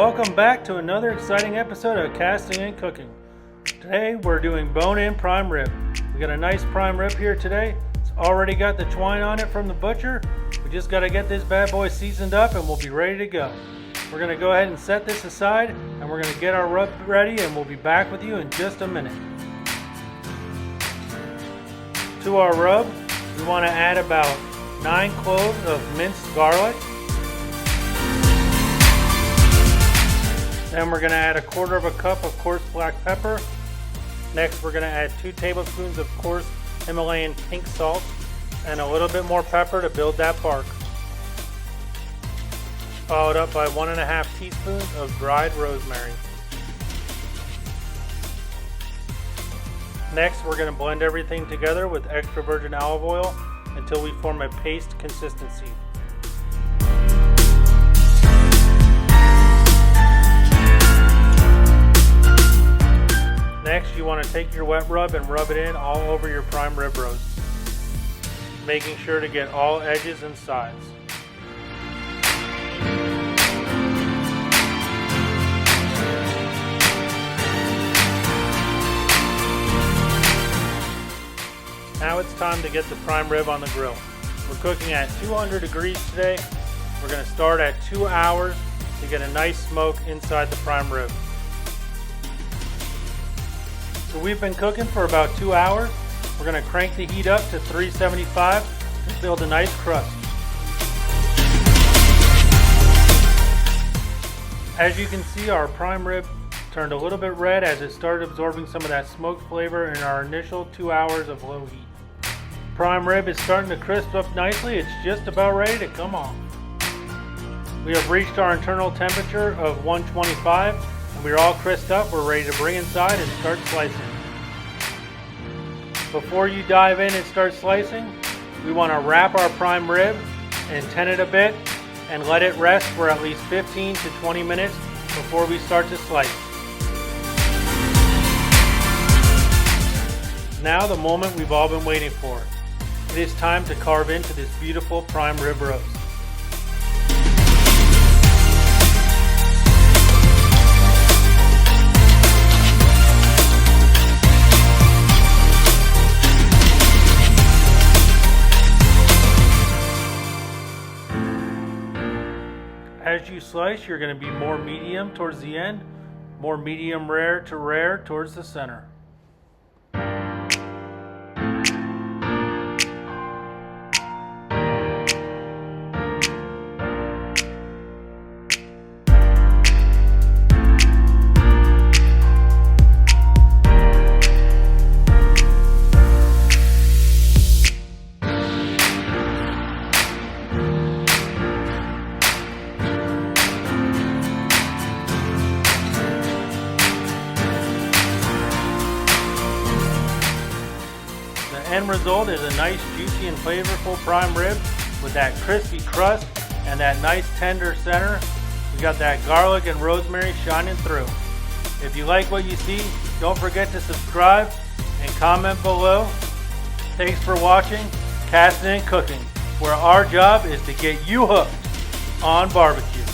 Welcome back to another exciting episode of Casting and Cooking. Today we're doing bone-in prime rib. We got a nice prime rib here today. It's already got the twine on it from the butcher. We just got to get this bad boy seasoned up and we'll be ready to go. We're going to go ahead and set this aside and we're going to get our rub ready and we'll be back with you in just a minute. To our rub, we want to add about 9 cloves of minced garlic. Then we're going to add 1/4 cup of coarse black pepper. Next we're going to add 2 tablespoons of coarse Himalayan pink salt and a little bit more pepper to build that bark. Followed up by 1½ teaspoons of dried rosemary. Next we're going to blend everything together with extra virgin olive oil until we form a paste consistency. Next, you want to take your wet rub and rub it in all over your prime rib roast, making sure to get all edges and sides. Now it's time to get the prime rib on the grill. We're cooking at 200 degrees today. We're going to start at 2 hours to get a nice smoke inside the prime rib. So we've been cooking for about 2 hours. We're going to crank the heat up to 375 to build a nice crust. As you can see, our prime rib turned a little bit red as it started absorbing some of that smoked flavor in our initial 2 hours of low heat. Prime rib is starting to crisp up nicely. It's just about ready to come off. We have reached our internal temperature of 125. We're all crisped up, we're ready to bring inside and start slicing. Before you dive in and start slicing, we want to wrap our prime rib and tent it a bit and let it rest for at least 15 to 20 minutes before we start to slice. Now the moment we've all been waiting for. It is time to carve into this beautiful prime rib roast. As you slice, you're going to be more medium towards the end, more medium rare to rare towards the center. The end result is a nice, juicy, and flavorful prime rib with that crispy crust and that nice tender center. We got that garlic and rosemary shining through. If you like what you see, don't forget to subscribe and comment below. Thanks for watching Casting and Cooking, where our job is to get you hooked on barbecue.